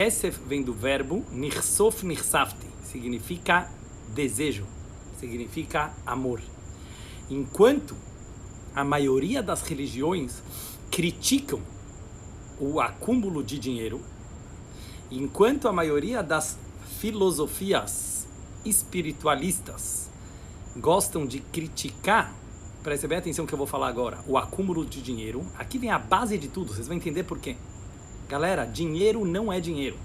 Kesef vem do verbo nirsof nirsafti, significa desejo, significa amor. Enquanto a maioria das religiões criticam o acúmulo de dinheiro, enquanto a maioria das filosofias espiritualistas gostam de criticar, preste bem atenção que eu vou falar agora, o acúmulo de dinheiro, aqui vem a base de tudo, vocês vão entender por quê. Galera, dinheiro não é dinheiro.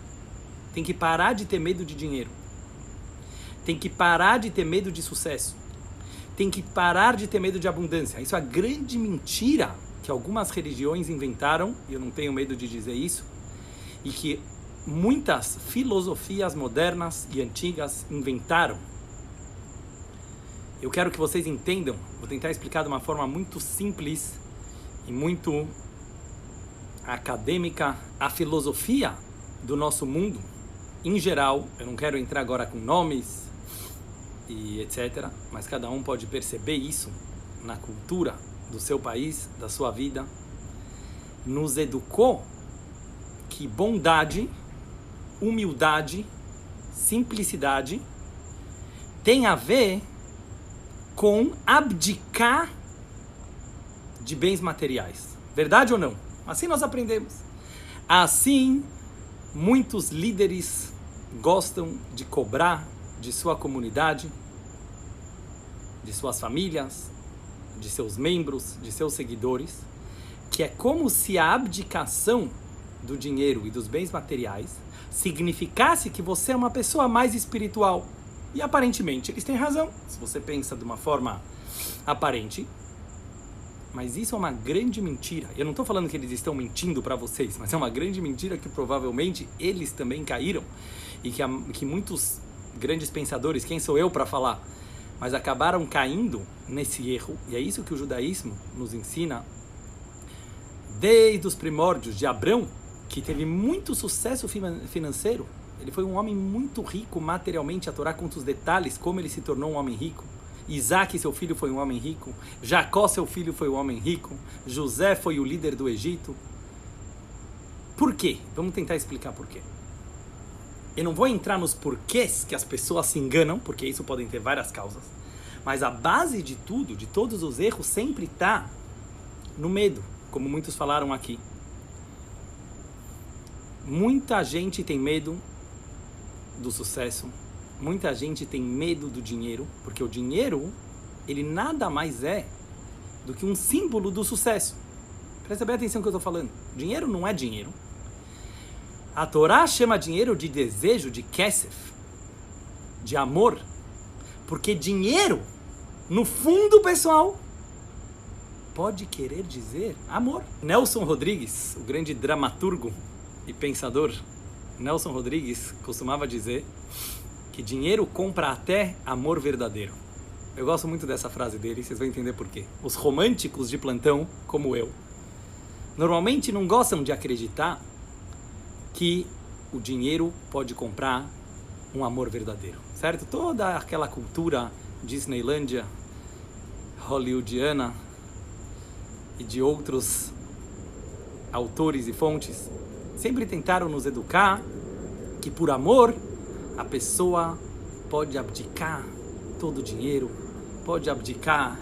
Tem que parar de ter medo de dinheiro. Tem que parar de ter medo de sucesso. Tem que parar de ter medo de abundância. Isso é a grande mentira que algumas religiões inventaram, e eu não tenho medo de dizer isso, e que muitas filosofias modernas e antigas inventaram. Eu quero que vocês entendam, vou tentar explicar de uma forma muito simples e muito acadêmica, a filosofia do nosso mundo, em geral. Eu não quero entrar agora com nomes e etc., mas cada um pode perceber isso na cultura do seu país, da sua vida, nos educou que bondade, humildade, simplicidade tem a ver com abdicar de bens materiais. Verdade ou não? Assim nós aprendemos. Assim, muitos líderes gostam de cobrar de sua comunidade, de suas famílias, de seus membros, de seus seguidores, que é como se a abdicação do dinheiro e dos bens materiais significasse que você é uma pessoa mais espiritual. E aparentemente eles têm razão, se você pensa de uma forma aparente. Mas isso é uma grande mentira. Eu não estou falando que eles estão mentindo para vocês, mas é uma grande mentira que provavelmente eles também caíram. E que muitos grandes pensadores, quem sou eu para falar, mas acabaram caindo nesse erro. E é isso que o judaísmo nos ensina desde os primórdios de Abrão, que teve muito sucesso financeiro. Ele foi um homem muito rico materialmente. A Torá conta os detalhes, como ele se tornou um homem rico. Isaac, seu filho, foi um homem rico. Jacó, seu filho, foi um homem rico. José foi o líder do Egito. Por quê? Vamos tentar explicar por quê. Eu não vou entrar nos porquês que as pessoas se enganam, porque isso podem ter várias causas. Mas a base de tudo, de todos os erros, sempre está no medo, como muitos falaram aqui. Muita gente tem medo do sucesso. Muita gente tem medo do dinheiro, porque o dinheiro, ele nada mais é do que um símbolo do sucesso. Presta bem atenção no que eu estou falando. Dinheiro não é dinheiro. A Torá chama dinheiro de desejo, de kesef, de amor, porque dinheiro, no fundo, pessoal, pode querer dizer amor. Nelson Rodrigues, o grande dramaturgo e pensador, Nelson Rodrigues costumava dizer que dinheiro compra até amor verdadeiro. Eu gosto muito dessa frase dele, vocês vão entender por quê. Os românticos de plantão, como eu, normalmente não gostam de acreditar que o dinheiro pode comprar um amor verdadeiro, certo? Toda aquela cultura Disneylândia, hollywoodiana e de outros autores e fontes sempre tentaram nos educar que por amor a pessoa pode abdicar todo o dinheiro, pode abdicar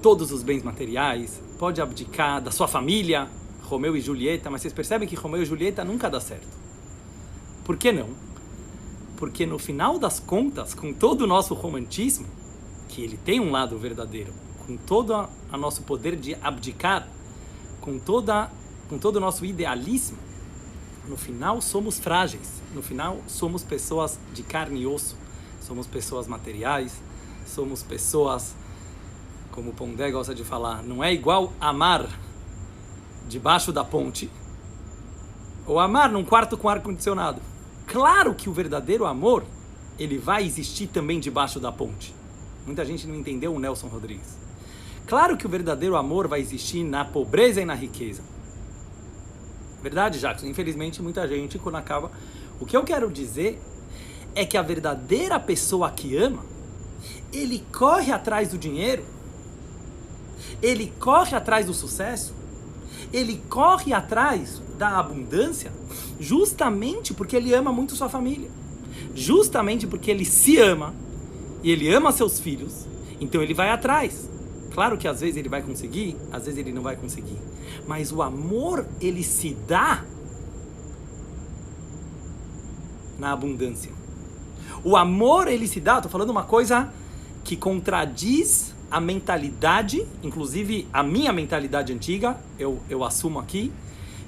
todos os bens materiais, pode abdicar da sua família, Romeu e Julieta, mas vocês percebem que Romeu e Julieta nunca dá certo. Por que não? Porque no final das contas, com todo o nosso romantismo, que ele tem um lado verdadeiro, com todo o nosso poder de abdicar, com todo o nosso idealismo, no final somos frágeis, no final somos pessoas de carne e osso, somos pessoas materiais, somos pessoas, como o Pondé gosta de falar, não é igual amar debaixo da ponte ou amar num quarto com ar-condicionado. Claro que o verdadeiro amor, ele vai existir também debaixo da ponte. Muita gente não entendeu o Nelson Rodrigues. Claro que o verdadeiro amor vai existir na pobreza e na riqueza. Verdade, Jackson? Infelizmente, muita gente, quando acaba... O que eu quero dizer é que a verdadeira pessoa que ama, ele corre atrás do dinheiro, ele corre atrás do sucesso, Ele corre atrás da abundância justamente porque ele ama muito sua família. Justamente porque ele se ama e ele ama seus filhos, então ele vai atrás. Claro que às vezes ele vai conseguir, às vezes ele não vai conseguir. Mas o amor, ele se dá na abundância. O amor, ele se dá, estou falando uma coisa que contradiz a mentalidade, inclusive a minha mentalidade antiga, eu assumo aqui,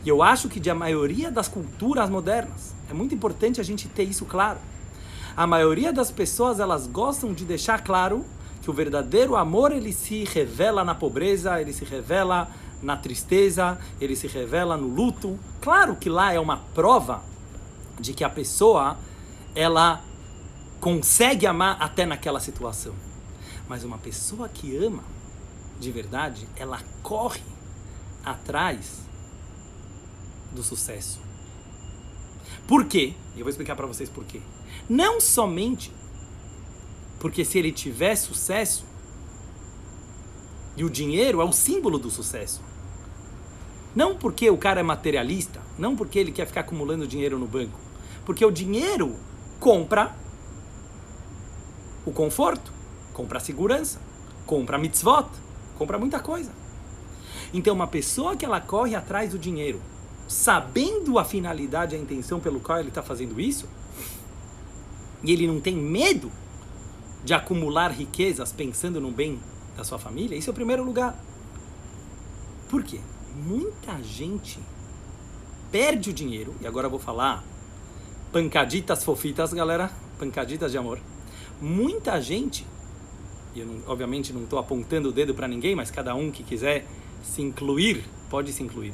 e eu acho que de a maioria das culturas modernas. É muito importante a gente ter isso claro. A maioria das pessoas, elas gostam de deixar claro que o verdadeiro amor, ele se revela na pobreza, ele se revela na tristeza, ele se revela no luto. Claro que lá é uma prova de que a pessoa, ela consegue amar até naquela situação. Mas uma pessoa que ama de verdade, ela corre atrás do sucesso. Por quê? Eu vou explicar para vocês por quê. Não somente porque se ele tiver sucesso, e o dinheiro é o símbolo do sucesso. Não porque o cara é materialista, não porque ele quer ficar acumulando dinheiro no banco. Porque o dinheiro compra o conforto, compra a segurança, compra a mitzvot, compra muita coisa. Então uma pessoa que ela corre atrás do dinheiro, sabendo a finalidade, a intenção pelo qual ele está fazendo isso, e ele não tem medo de acumular riquezas pensando no bem da sua família, esse é o primeiro lugar. Por quê? Muita gente perde o dinheiro, e agora eu vou falar pancaditas fofitas, galera, pancaditas de amor. Muita gente, e eu não, obviamente não estou apontando o dedo para ninguém, mas cada um que quiser se incluir, pode se incluir.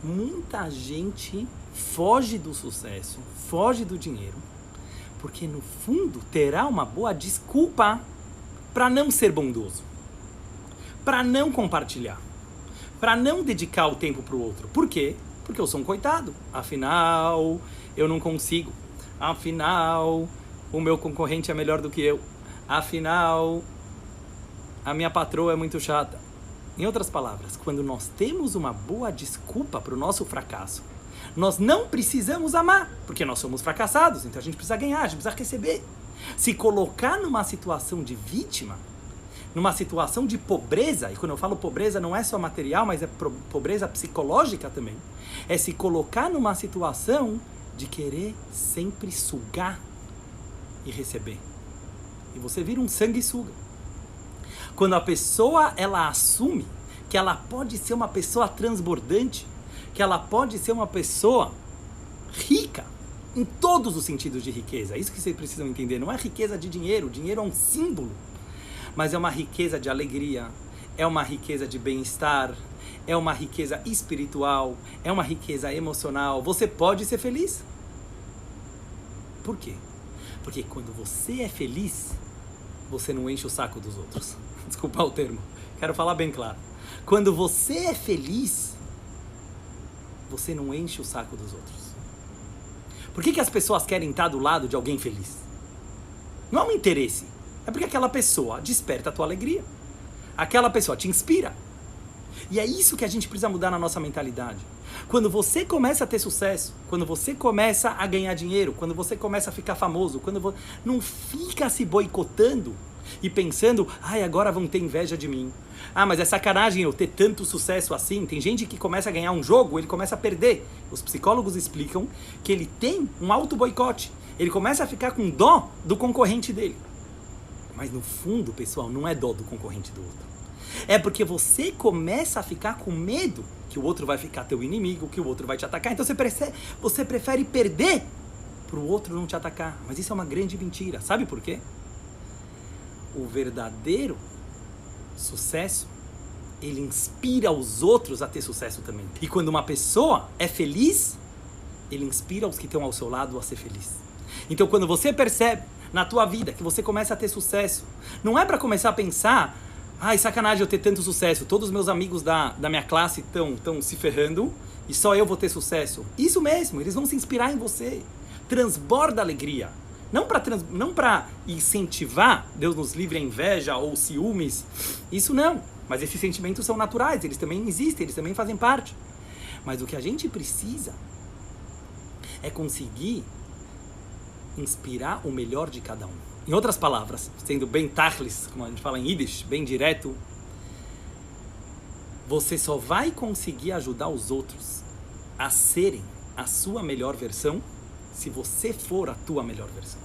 Muita gente foge do sucesso, foge do dinheiro, porque no fundo terá uma boa desculpa para não ser bondoso, para não compartilhar, para não dedicar o tempo para o outro. Por quê? Porque eu sou um coitado, afinal eu não consigo, afinal o meu concorrente é melhor do que eu, afinal a minha patroa é muito chata. Em outras palavras, quando nós temos uma boa desculpa para o nosso fracasso, nós não precisamos amar, porque nós somos fracassados, então a gente precisa ganhar, a gente precisa receber. Se colocar numa situação de vítima, numa situação de pobreza, e quando eu falo pobreza não é só material, mas é pobreza psicológica também, é se colocar numa situação de querer sempre sugar e receber. E você vira um sanguessuga. Quando a pessoa, ela assume que ela pode ser uma pessoa transbordante, que ela pode ser uma pessoa rica, em todos os sentidos de riqueza. Isso que vocês precisam entender. Não é riqueza de dinheiro. O dinheiro é um símbolo. Mas é uma riqueza de alegria. É uma riqueza de bem-estar. É uma riqueza espiritual. É uma riqueza emocional. Você pode ser feliz. Por quê? Porque quando você é feliz, você não enche o saco dos outros. Desculpa o termo. Quero falar bem claro. Quando você é feliz, você não enche o saco dos outros. Por que as pessoas querem estar do lado de alguém feliz? Não é um interesse. É porque aquela pessoa desperta a tua alegria. Aquela pessoa te inspira. E é isso que a gente precisa mudar na nossa mentalidade. Quando você começa a ter sucesso, quando você começa a ganhar dinheiro, quando você começa a ficar famoso, não fica se boicotando e pensando, agora vão ter inveja de mim. Mas é sacanagem eu ter tanto sucesso assim. Tem gente que começa a ganhar um jogo, ele começa a perder. Os psicólogos explicam que ele tem um auto-boicote. Ele começa a ficar com dó do concorrente dele. Mas no fundo, pessoal, não é dó do concorrente do outro. É porque você começa a ficar com medo que o outro vai ficar teu inimigo, que o outro vai te atacar. Então você prefere perder para o outro não te atacar. Mas isso é uma grande mentira. Sabe por quê? O verdadeiro sucesso, ele inspira os outros a ter sucesso também. E quando uma pessoa é feliz, ele inspira os que estão ao seu lado a ser feliz. Então quando você percebe na tua vida que você começa a ter sucesso, não é para começar a pensar, sacanagem eu ter tanto sucesso, todos os meus amigos da minha classe estão se ferrando e só eu vou ter sucesso. Isso mesmo, eles vão se inspirar em você. Transborda alegria. Não para incentivar, Deus nos livre, a inveja ou ciúmes. Isso não. Mas esses sentimentos são naturais, eles também existem, eles também fazem parte. Mas o que a gente precisa é conseguir inspirar o melhor de cada um. Em outras palavras, sendo bem tachlis, como a gente fala em Yiddish, bem direto, você só vai conseguir ajudar os outros a serem a sua melhor versão se você for a tua melhor versão.